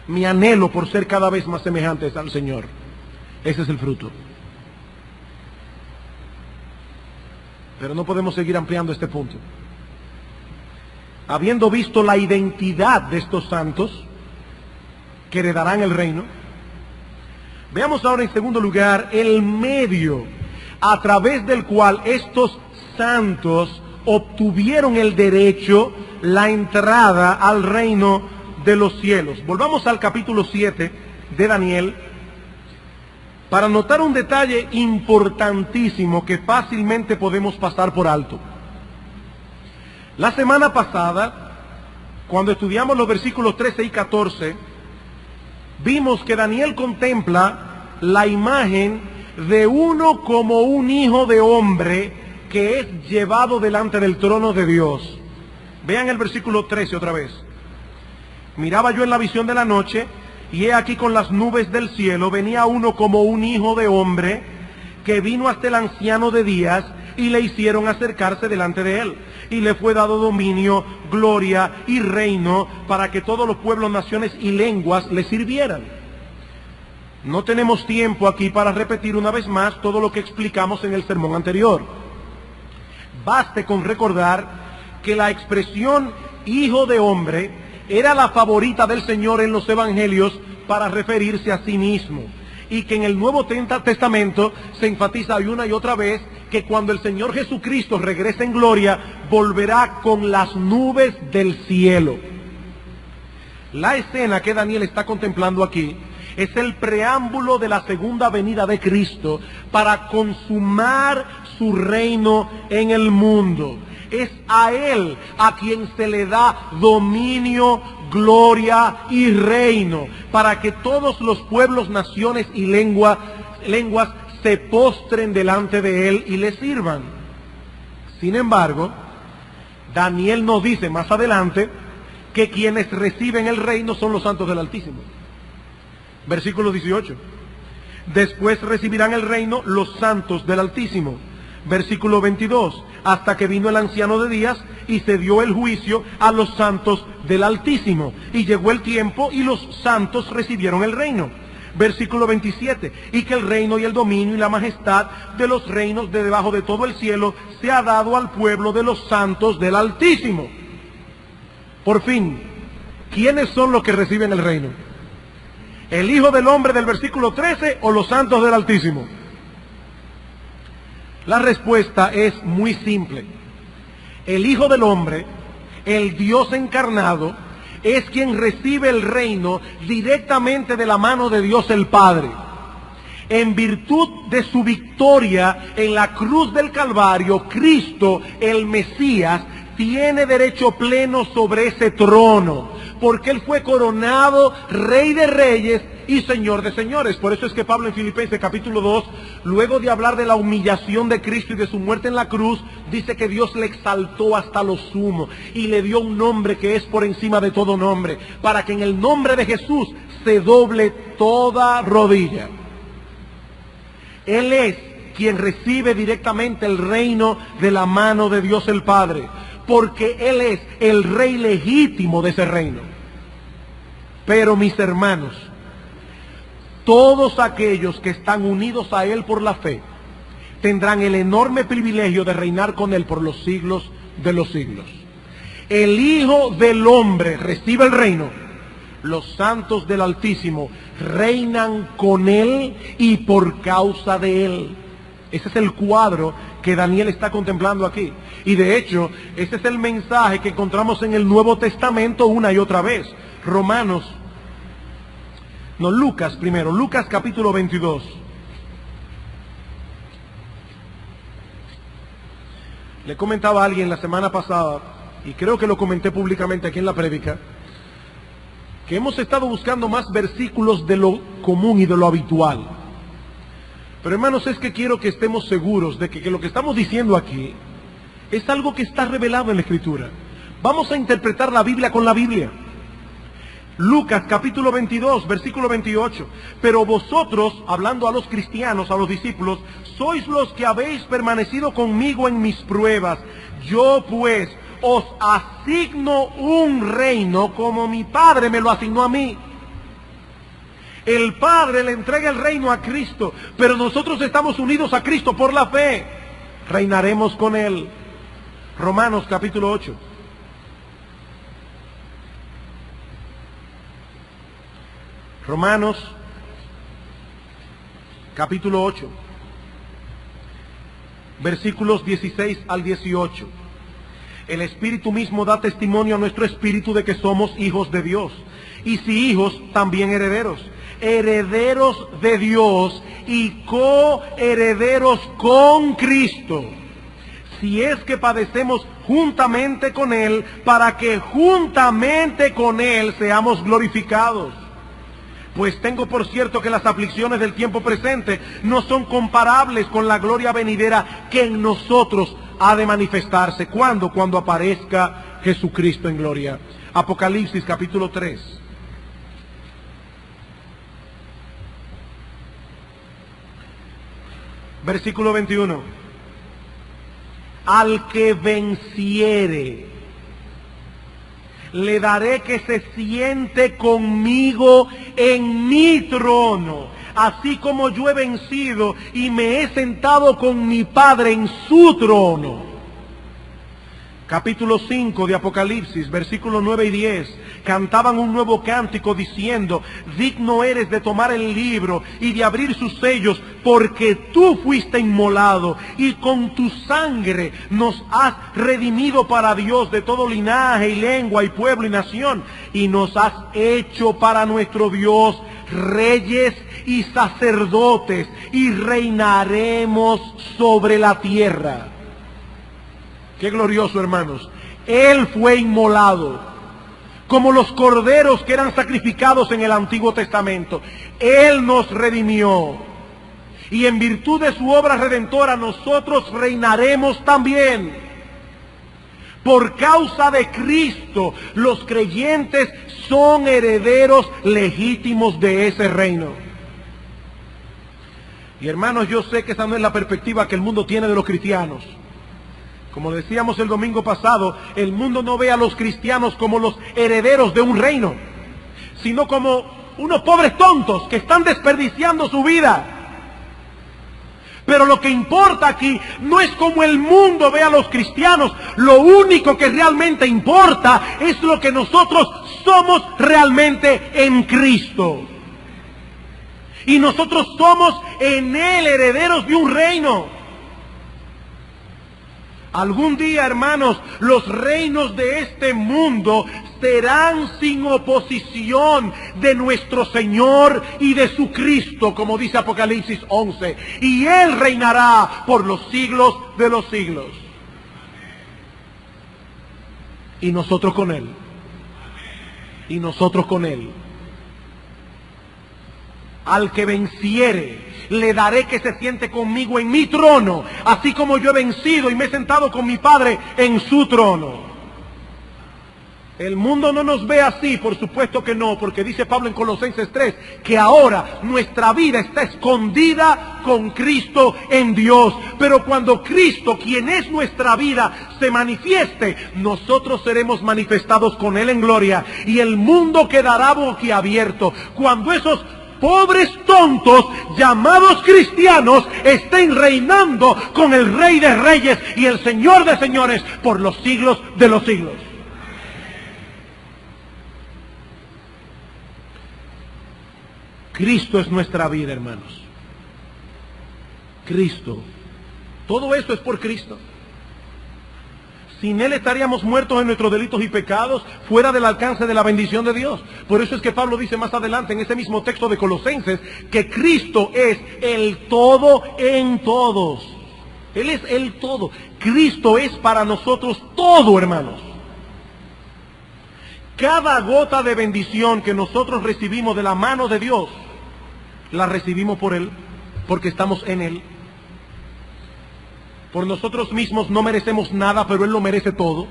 Mi anhelo por ser cada vez más semejante al Señor. Ese es el fruto. Pero no podemos seguir ampliando este punto. Habiendo visto la identidad de estos santos que heredarán el reino, veamos ahora en segundo lugar el medio a través del cual estos santos obtuvieron el derecho, la entrada al reino de los cielos. Volvamos al capítulo 7 de Daniel para notar un detalle importantísimo que fácilmente podemos pasar por alto. La semana pasada, cuando estudiamos los versículos 13 y 14, vimos que Daniel contempla la imagen de uno como un hijo de hombre que es llevado delante del trono de Dios. Vean el versículo 13 otra vez. Miraba yo en la visión de la noche, y he aquí con las nubes del cielo venía uno como un hijo de hombre, que vino hasta el anciano de días, y le hicieron acercarse delante de él. Y le fue dado dominio, gloria y reino, para que todos los pueblos, naciones y lenguas le sirvieran. No tenemos tiempo aquí para repetir una vez más todo lo que explicamos en el sermón anterior. Baste con recordar que la expresión hijo de hombre era la favorita del Señor en los evangelios para referirse a sí mismo, y que en el Nuevo Testamento se enfatiza una y otra vez que cuando el Señor Jesucristo regrese en gloria, volverá con las nubes del cielo. La escena que Daniel está contemplando aquí es el preámbulo de la segunda venida de Cristo para consumar su reino en el mundo. Es a Él a quien se le da dominio, gloria y reino, para que todos los pueblos, naciones y lenguas se postren delante de Él y le sirvan. Sin embargo, Daniel nos dice más adelante que quienes reciben el reino son los santos del Altísimo. Versículo 18. Después recibirán el reino los santos del Altísimo. Versículo 22. Hasta que vino el anciano de días y se dio el juicio a los santos del Altísimo. Y llegó el tiempo y los santos recibieron el reino. Versículo 27. Y que el reino y el dominio y la majestad de los reinos de debajo de todo el cielo se ha dado al pueblo de los santos del Altísimo. Por fin, ¿quiénes son los que reciben el reino? ¿El Hijo del Hombre del versículo 13 o los santos del Altísimo? La respuesta es muy simple. El Hijo del Hombre, el Dios encarnado, es quien recibe el reino directamente de la mano de Dios el Padre. En virtud de su victoria en la cruz del Calvario, Cristo, el Mesías, tiene derecho pleno sobre ese trono, porque Él fue coronado Rey de Reyes y Señor de Señores. Por eso es que Pablo en Filipenses capítulo 2, luego de hablar de la humillación de Cristo y de su muerte en la cruz, dice que Dios le exaltó hasta lo sumo y le dio un nombre que es por encima de todo nombre, para que en el nombre de Jesús se doble toda rodilla. Él es quien recibe directamente el reino de la mano de Dios el Padre, porque Él es el rey legítimo de ese reino. Pero mis hermanos, todos aquellos que están unidos a Él por la fe, tendrán el enorme privilegio de reinar con Él por los siglos de los siglos. El Hijo del Hombre recibe el reino. Los santos del Altísimo reinan con Él y por causa de Él. Ese es el cuadro que Daniel está contemplando aquí. Y de hecho, ese es el mensaje que encontramos en el Nuevo Testamento una y otra vez. Lucas primero, Lucas capítulo 22. Le comentaba a alguien la semana pasada, y creo que lo comenté públicamente aquí en la prédica, que hemos estado buscando más versículos de lo común y de lo habitual. Pero hermanos, es que quiero que estemos seguros de que lo que estamos diciendo aquí es algo que está revelado en la Escritura. Vamos a interpretar la Biblia con la Biblia. Lucas capítulo 22, versículo 28. Pero vosotros, hablando a los cristianos, a los discípulos, sois los que habéis permanecido conmigo en mis pruebas. Yo pues os asigno un reino como mi Padre me lo asignó a mí. El Padre le entrega el reino a Cristo, pero nosotros estamos unidos a Cristo por la fe. Reinaremos con Él. Romanos capítulo 8. Romanos capítulo 8, versículos 16 al 18. El Espíritu mismo da testimonio a nuestro espíritu de que somos hijos de Dios. Y si hijos, también herederos. Herederos de Dios y coherederos con Cristo. Si es que padecemos juntamente con Él, para que juntamente con Él seamos glorificados. Pues tengo por cierto que las aflicciones del tiempo presente no son comparables con la gloria venidera que en nosotros ha de manifestarse. ¿Cuándo? Cuando aparezca Jesucristo en gloria. Apocalipsis capítulo 3. Versículo 21. Al que venciere, le daré que se siente conmigo en mi trono, así como yo he vencido y me he sentado con mi Padre en su trono. Capítulo 5 de Apocalipsis, versículos 9 y 10. Cantaban un nuevo cántico diciendo: digno eres de tomar el libro y de abrir sus sellos, porque tú fuiste inmolado y con tu sangre nos has redimido para Dios de todo linaje y lengua y pueblo y nación, y nos has hecho para nuestro Dios reyes y sacerdotes, y reinaremos sobre la tierra. Qué glorioso, hermanos. Él fue inmolado, como los corderos que eran sacrificados en el Antiguo Testamento. Él nos redimió, y en virtud de su obra redentora nosotros reinaremos también. Por causa de Cristo, los creyentes son herederos legítimos de ese reino. Y hermanos, yo sé que esa no es la perspectiva que el mundo tiene de los cristianos. Como decíamos el domingo pasado, el mundo no ve a los cristianos como los herederos de un reino, sino como unos pobres tontos que están desperdiciando su vida. Pero lo que importa aquí no es como el mundo ve a los cristianos. Lo único que realmente importa es lo que nosotros somos realmente en Cristo. Y nosotros somos en Él herederos de un reino. Algún día, hermanos, los reinos de este mundo serán sin oposición de nuestro Señor y de su Cristo, como dice Apocalipsis 11. Y Él reinará por los siglos de los siglos. Y nosotros con Él. Y nosotros con Él. Al que venciere, le daré que se siente conmigo en mi trono, así como yo he vencido y me he sentado con mi Padre en su trono. El mundo no nos ve así, por supuesto que no, porque dice Pablo en Colosenses 3, que ahora nuestra vida está escondida con Cristo en Dios. Pero cuando Cristo, quien es nuestra vida, se manifieste, nosotros seremos manifestados con Él en gloria, y el mundo quedará boquiabierto cuando esos pobres tontos llamados cristianos estén reinando con el Rey de Reyes y el Señor de Señores por los siglos de los siglos. Cristo es nuestra vida, hermanos. Cristo. Todo esto es por Cristo. Sin Él estaríamos muertos en nuestros delitos y pecados, fuera del alcance de la bendición de Dios. Por eso es que Pablo dice más adelante en ese mismo texto de Colosenses que Cristo es el todo en todos. Él es el todo. Cristo es para nosotros todo, hermanos. Cada gota de bendición que nosotros recibimos de la mano de Dios, la recibimos por Él, porque estamos en Él. Por nosotros mismos no merecemos nada, pero Él lo merece todo.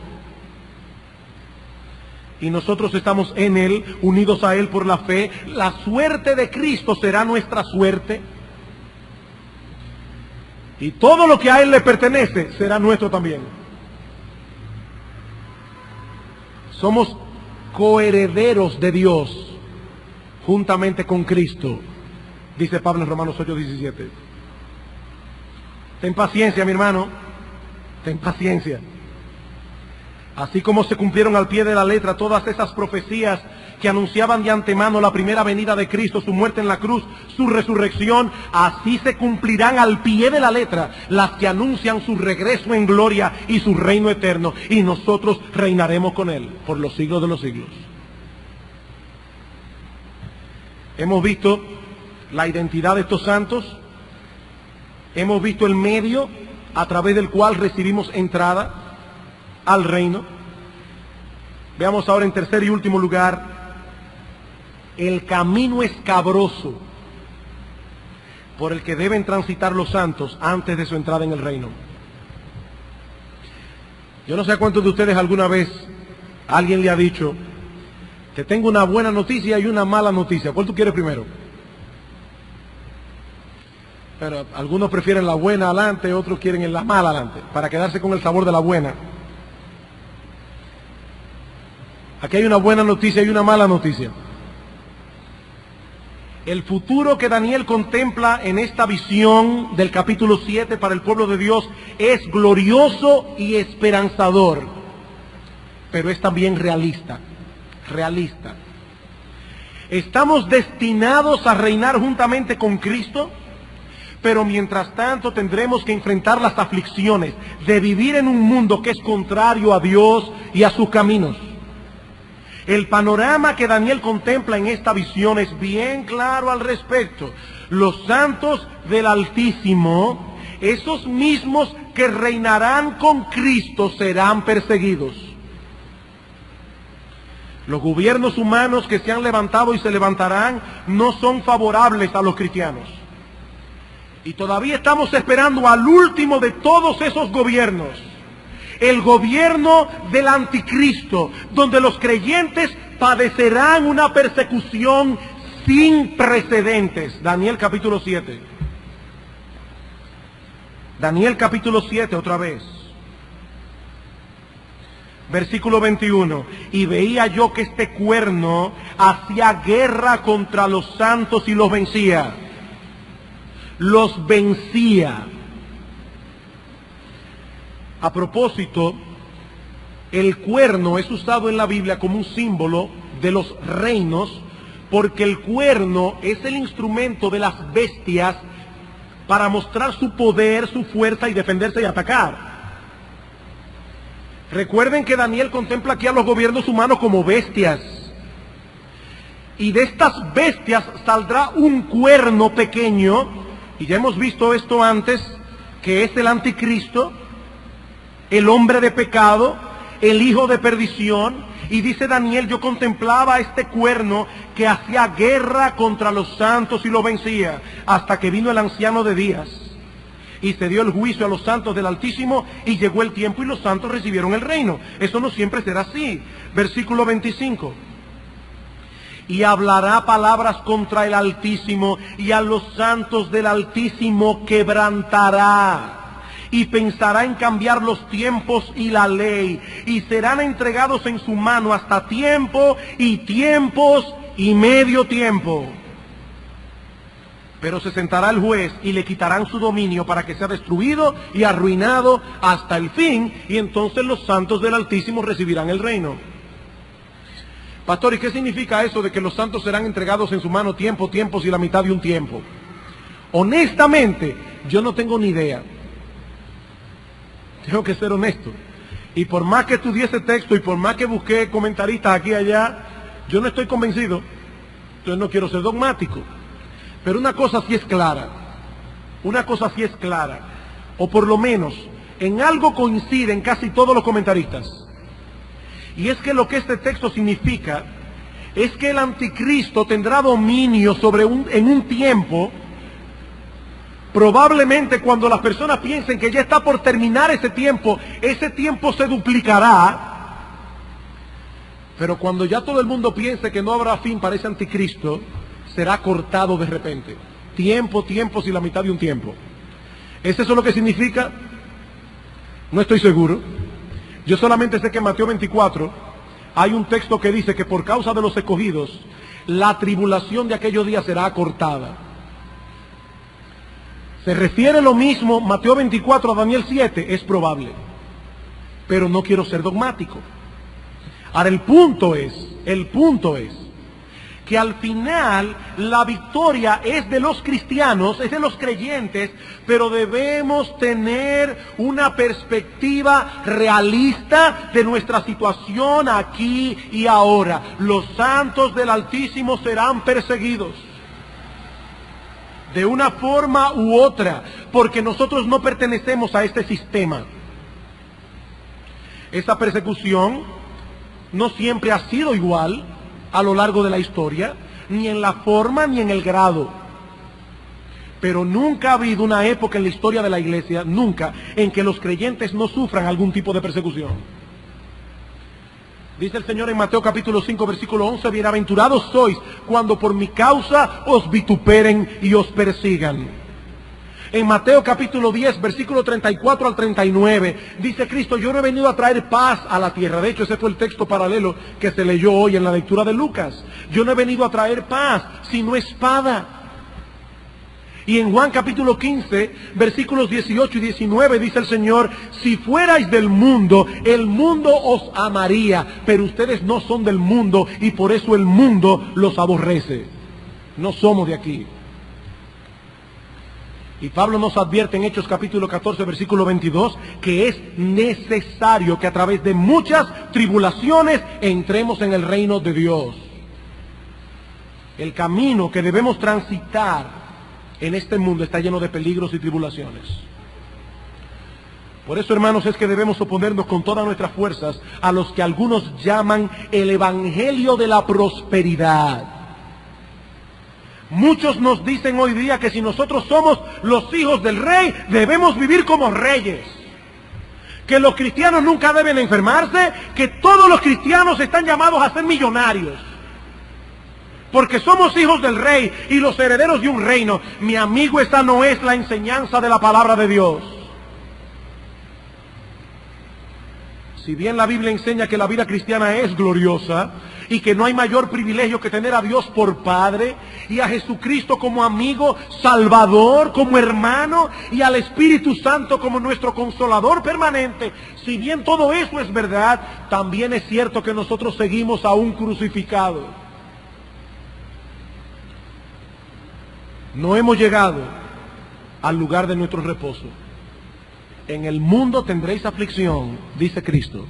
Y nosotros estamos en Él, unidos a Él por la fe. La suerte de Cristo será nuestra suerte. Y todo lo que a Él le pertenece será nuestro también. Somos coherederos de Dios, juntamente con Cristo, dice Pablo en Romanos 8:17. Ten paciencia, mi hermano, ten paciencia. Así como se cumplieron al pie de la letra todas esas profecías que anunciaban de antemano la primera venida de Cristo, su muerte en la cruz, su resurrección, así se cumplirán al pie de la letra las que anuncian su regreso en gloria y su reino eterno, y nosotros reinaremos con Él por los siglos de los siglos. Hemos visto la identidad de estos santos. Hemos visto el medio a través del cual recibimos entrada al reino. Veamos ahora en tercer y último lugar el camino escabroso por el que deben transitar los santos antes de su entrada en el reino. Yo no sé a cuántos de ustedes alguna vez alguien le ha dicho: te tengo una buena noticia y una mala noticia. ¿Cuál tú quieres primero? Pero algunos prefieren la buena adelante, otros quieren la mala adelante, para quedarse con el sabor de la buena. Aquí hay una buena noticia y una mala noticia. El futuro que Daniel contempla en esta visión del capítulo 7 para el pueblo de Dios es glorioso y esperanzador, pero es también realista. Realista. Estamos destinados a reinar juntamente con Cristo, pero mientras tanto tendremos que enfrentar las aflicciones de vivir en un mundo que es contrario a Dios y a sus caminos. El panorama que Daniel contempla en esta visión es bien claro al respecto. Los santos del Altísimo, esos mismos que reinarán con Cristo, serán perseguidos. Los gobiernos humanos que se han levantado y se levantarán no son favorables a los cristianos. Y todavía estamos esperando al último de todos esos gobiernos, el gobierno del anticristo, donde los creyentes padecerán una persecución sin precedentes. Daniel capítulo 7. Daniel capítulo 7 otra vez. Versículo 21. Y veía yo que este cuerno hacía guerra contra los santos y los vencía. Los vencía. A propósito, el cuerno es usado en la Biblia como un símbolo de los reinos, porque el cuerno es el instrumento de las bestias para mostrar su poder, su fuerza y defenderse y atacar. Recuerden que Daniel contempla aquí a los gobiernos humanos como bestias. Y de estas bestias saldrá un cuerno pequeño. Y ya hemos visto esto antes, que es el anticristo, el hombre de pecado, el hijo de perdición. Y dice Daniel, yo contemplaba este cuerno que hacía guerra contra los santos y los vencía, hasta que vino el anciano de días y se dio el juicio a los santos del Altísimo, y llegó el tiempo y los santos recibieron el reino. Eso no siempre será así. Versículo 25. Y hablará palabras contra el Altísimo, y a los santos del Altísimo quebrantará, y pensará en cambiar los tiempos y la ley, y serán entregados en su mano hasta tiempo y tiempos y medio tiempo. Pero se sentará el juez y le quitarán su dominio para que sea destruido y arruinado hasta el fin, y entonces los santos del Altísimo recibirán el reino. Pastor, ¿y qué significa eso de que los santos serán entregados en su mano tiempo, tiempos y la mitad de un tiempo? Honestamente, yo no tengo ni idea. Tengo que ser honesto. Y por más que estudié ese texto y por más que busqué comentaristas aquí y allá, yo no estoy convencido. Entonces no quiero ser dogmático. Pero una cosa sí es clara. Una cosa sí es clara. O por lo menos, en algo coinciden casi todos los comentaristas. Y es que lo que este texto significa es que el anticristo tendrá dominio en un tiempo. Probablemente cuando las personas piensen que ya está por terminar ese tiempo se duplicará. Pero cuando ya todo el mundo piense que no habrá fin para ese anticristo, será cortado de repente. Tiempo, tiempos y la mitad de un tiempo. ¿Es eso lo que significa? No estoy seguro. Yo solamente sé que en Mateo 24 hay un texto que dice que por causa de los escogidos, la tribulación de aquellos días será acortada. ¿Se refiere lo mismo Mateo 24 a Daniel 7? Es probable, pero no quiero ser dogmático. Ahora el punto es que al final la victoria es de los cristianos, es de los creyentes, pero debemos tener una perspectiva realista de nuestra situación aquí y ahora. Los santos del Altísimo serán perseguidos de una forma u otra, porque nosotros no pertenecemos a este sistema. Esa persecución no siempre ha sido igual a lo largo de la historia, ni en la forma ni en el grado. Pero nunca ha habido una época en la historia de la iglesia, nunca, en que los creyentes no sufran algún tipo de persecución. Dice el Señor en Mateo capítulo 5, versículo 11, bienaventurados sois cuando por mi causa os vituperen y os persigan. En Mateo capítulo 10, versículo 34 al 39, dice Cristo, yo no he venido a traer paz a la tierra. De hecho, ese fue el texto paralelo que se leyó hoy en la lectura de Lucas. Yo no he venido a traer paz, sino espada. Y en Juan capítulo 15, versículos 18 y 19, dice el Señor, si fuerais del mundo, el mundo os amaría, pero ustedes no son del mundo y por eso el mundo los aborrece. No somos de aquí. Y Pablo nos advierte en Hechos capítulo 14, versículo 22, que es necesario que a través de muchas tribulaciones entremos en el reino de Dios. El camino que debemos transitar en este mundo está lleno de peligros y tribulaciones. Por eso, hermanos, es que debemos oponernos con todas nuestras fuerzas a los que algunos llaman el evangelio de la prosperidad. Muchos nos dicen hoy día que si nosotros somos los hijos del rey, debemos vivir como reyes. Que los cristianos nunca deben enfermarse, que todos los cristianos están llamados a ser millonarios. Porque somos hijos del rey y los herederos de un reino. Mi amigo, esta no es la enseñanza de la palabra de Dios. Si bien la Biblia enseña que la vida cristiana es gloriosa y que no hay mayor privilegio que tener a Dios por Padre y a Jesucristo como amigo, Salvador, como hermano y al Espíritu Santo como nuestro consolador permanente, si bien todo eso es verdad, también es cierto que nosotros seguimos a un crucificado. No hemos llegado al lugar de nuestro reposo. En el mundo tendréis aflicción, dice Cristo.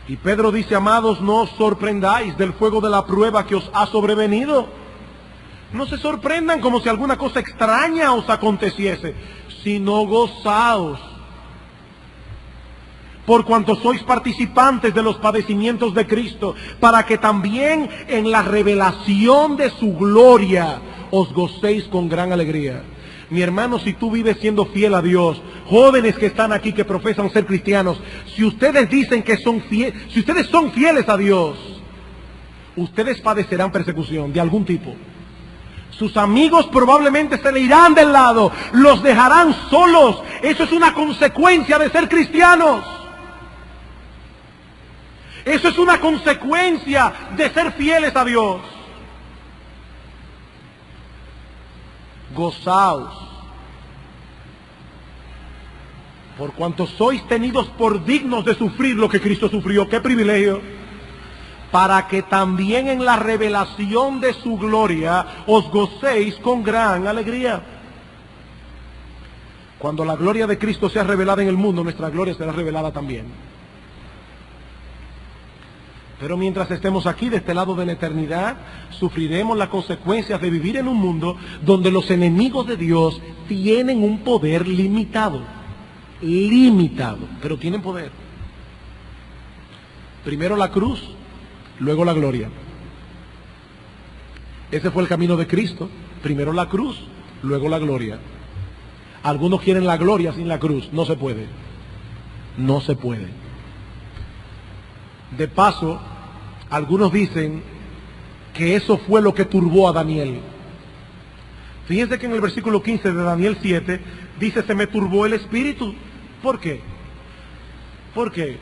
Y Pedro dice, amados, no os sorprendáis del fuego de la prueba que os ha sobrevenido. No se sorprendan como si alguna cosa extraña os aconteciese, sino gozaos. por cuanto sois participantes de los padecimientos de Cristo, para que también en la revelación de su gloria os gocéis con gran alegría. Mi hermano, si tú vives siendo fiel a Dios, jóvenes que están aquí que profesan ser cristianos, si ustedes dicen que son fieles, si ustedes son fieles a Dios, ustedes padecerán persecución de algún tipo. Sus amigos probablemente se le irán del lado, los dejarán solos. Eso es una consecuencia de ser cristianos. Eso es una consecuencia de ser fieles a Dios. Gozaos, por cuanto sois tenidos por dignos de sufrir lo que Cristo sufrió. ¡Qué privilegio! Para que también en la revelación de su gloria os gocéis con gran alegría. Cuando la gloria de Cristo sea revelada en el mundo, nuestra gloria será revelada también. Pero mientras estemos aquí, de este lado de la eternidad, sufriremos las consecuencias de vivir en un mundo donde los enemigos de Dios tienen un poder limitado. Limitado, pero tienen poder. Primero la cruz, luego la gloria. Ese fue el camino de Cristo. Primero la cruz, luego la gloria. Algunos quieren la gloria sin la cruz. No se puede. No se puede. De paso, algunos dicen que eso fue lo que turbó a Daniel. Fíjense que en el versículo 15 de Daniel 7 dice: se me turbó el espíritu. ¿Por qué? ¿Por qué?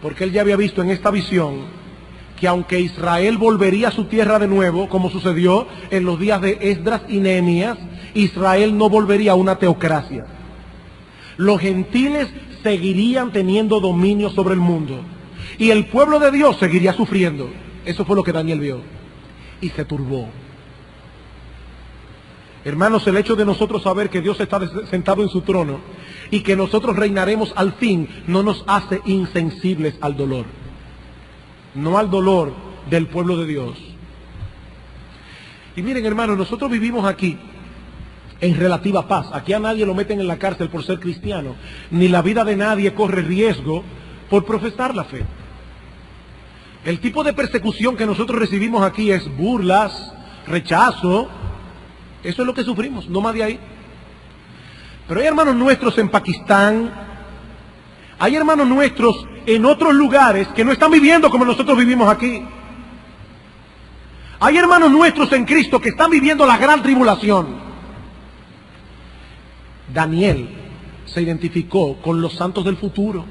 Porque él ya había visto en esta visión que aunque Israel volvería a su tierra de nuevo, como sucedió en los días de Esdras y Nehemías, Israel no volvería a una teocracia. Los gentiles seguirían teniendo dominio sobre el mundo y el pueblo de Dios seguiría sufriendo. Eso fue lo que Daniel vio y se turbó. Hermanos, el hecho de nosotros saber que Dios está sentado en su trono y que nosotros reinaremos al fin no nos hace insensibles al dolor, no al dolor del pueblo de Dios. Y miren, hermanos, nosotros vivimos aquí en relativa paz. Aquí a nadie lo meten en la cárcel por ser cristiano, ni la vida de nadie corre riesgo por profesar la fe. El tipo de persecución que nosotros recibimos aquí es burlas, rechazo. Eso es lo que sufrimos, no más de ahí. Pero hay hermanos nuestros en Pakistán, hay hermanos nuestros en otros lugares que no están viviendo como nosotros vivimos aquí. Hay hermanos nuestros en Cristo que están viviendo la gran tribulación. Daniel se identificó con los santos del futuro.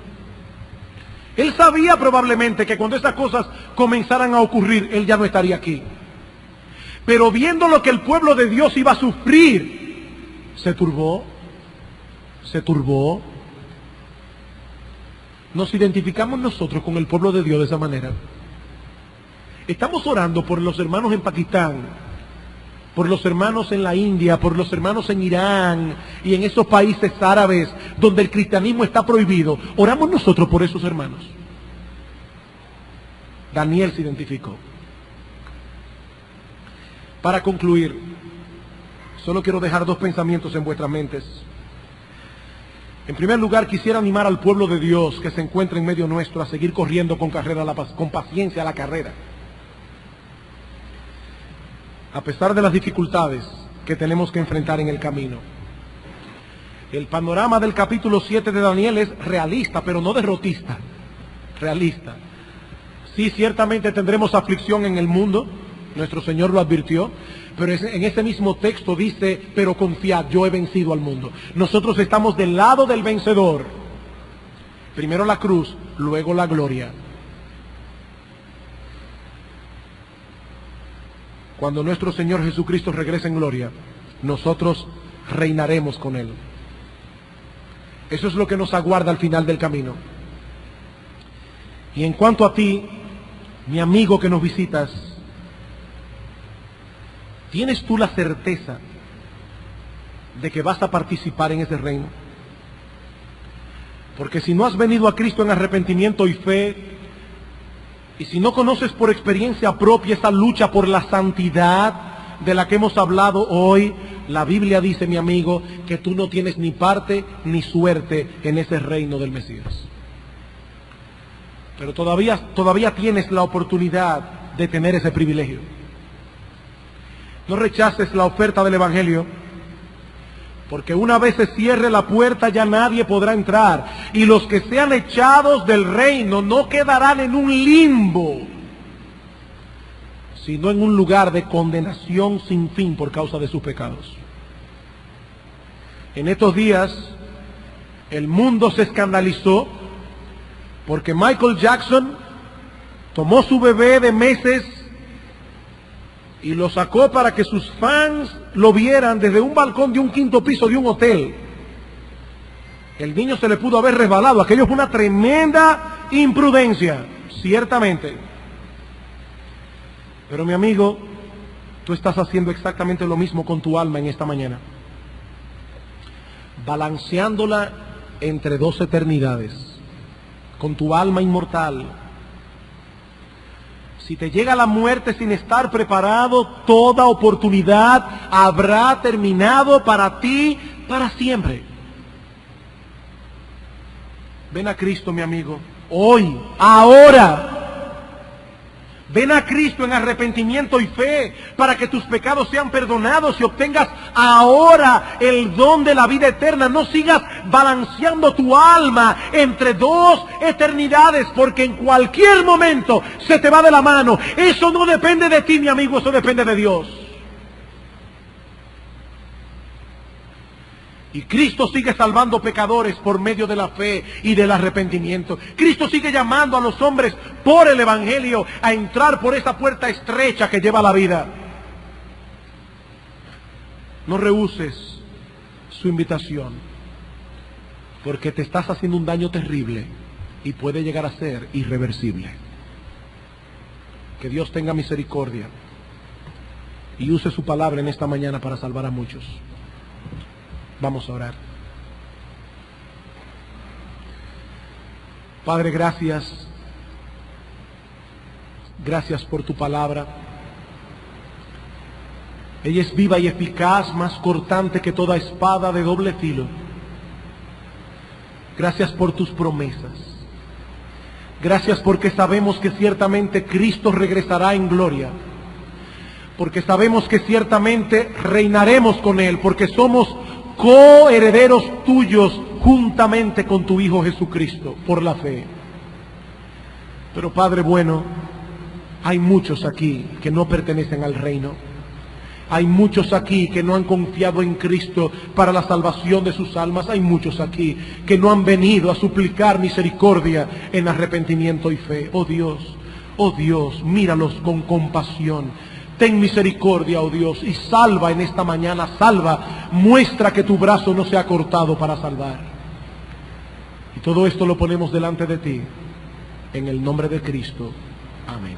Él sabía probablemente que cuando estas cosas comenzaran a ocurrir, él ya no estaría aquí. Pero viendo lo que el pueblo de Dios iba a sufrir, se turbó. Se turbó. Nos identificamos nosotros con el pueblo de Dios de esa manera. Estamos orando por los hermanos en Pakistán, por los hermanos en la India, por los hermanos en Irán y en esos países árabes donde el cristianismo está prohibido. Oramos nosotros por esos hermanos. Daniel se identificó. Para concluir, solo quiero dejar dos pensamientos en vuestras mentes. En primer lugar, quisiera animar al pueblo de Dios que se encuentra en medio nuestro a seguir corriendo con paciencia la carrera. A pesar de las dificultades que tenemos que enfrentar en el camino. El panorama del capítulo 7 de Daniel es realista, pero no derrotista. Realista. Sí, ciertamente tendremos aflicción en el mundo. Nuestro Señor lo advirtió, pero en ese mismo texto dice: pero confiad, yo he vencido al mundo. Nosotros estamos del lado del vencedor. Primero la cruz, luego la gloria. Cuando nuestro Señor Jesucristo regrese en gloria, nosotros reinaremos con Él. Eso es lo que nos aguarda al final del camino. Y en cuanto a ti, mi amigo que nos visitas, ¿tienes tú la certeza de que vas a participar en ese reino? Porque si no has venido a Cristo en arrepentimiento y fe, y si no conoces por experiencia propia esa lucha por la santidad, de la que hemos hablado hoy, la Biblia dice, mi amigo, que tú no tienes ni parte ni suerte en ese reino del Mesías. Pero todavía tienes la oportunidad de tener ese privilegio. No rechaces la oferta del Evangelio, porque una vez se cierre la puerta ya nadie podrá entrar, y los que sean echados del reino no quedarán en un limbo, sino en un lugar de condenación sin fin por causa de sus pecados. En estos días el mundo se escandalizó porque Michael Jackson tomó su bebé de meses y lo sacó para que sus fans lo vieran desde un balcón de un quinto piso de un hotel. El niño se le pudo haber resbalado. Aquello fue una tremenda imprudencia, ciertamente. Pero mi amigo, tú estás haciendo exactamente lo mismo con tu alma en esta mañana, balanceándola entre dos eternidades, con tu alma inmortal. Si te llega la muerte sin estar preparado, toda oportunidad habrá terminado para ti para siempre. Ven a Cristo, mi amigo, hoy, ahora. Ven a Cristo en arrepentimiento y fe para que tus pecados sean perdonados y obtengas ahora el don de la vida eterna. No sigas balanceando tu alma entre dos eternidades, porque en cualquier momento se te va de la mano. Eso no depende de ti, mi amigo, eso depende de Dios. Y Cristo sigue salvando pecadores por medio de la fe y del arrepentimiento. Cristo sigue llamando a los hombres por el Evangelio a entrar por esa puerta estrecha que lleva a la vida. No rehuses su invitación, porque te estás haciendo un daño terrible y puede llegar a ser irreversible. Que Dios tenga misericordia y use su palabra en esta mañana para salvar a muchos. Vamos a orar. Padre, gracias. Gracias por tu palabra. Ella es viva y eficaz, más cortante que toda espada de doble filo. Gracias por tus promesas. Gracias porque sabemos que ciertamente Cristo regresará en gloria. Porque sabemos que ciertamente reinaremos con Él, porque somos coherederos tuyos juntamente con tu Hijo Jesucristo por la fe. Pero Padre bueno, hay muchos aquí que no pertenecen al reino. Hay muchos aquí que no han confiado en Cristo para la salvación de sus almas. Hay muchos aquí que no han venido a suplicar misericordia en arrepentimiento y fe. Oh Dios, míralos con compasión. Ten misericordia, oh Dios, y salva en esta mañana, salva, muestra que tu brazo no se ha cortado para salvar. Y todo esto lo ponemos delante de ti, en el nombre de Cristo. Amén.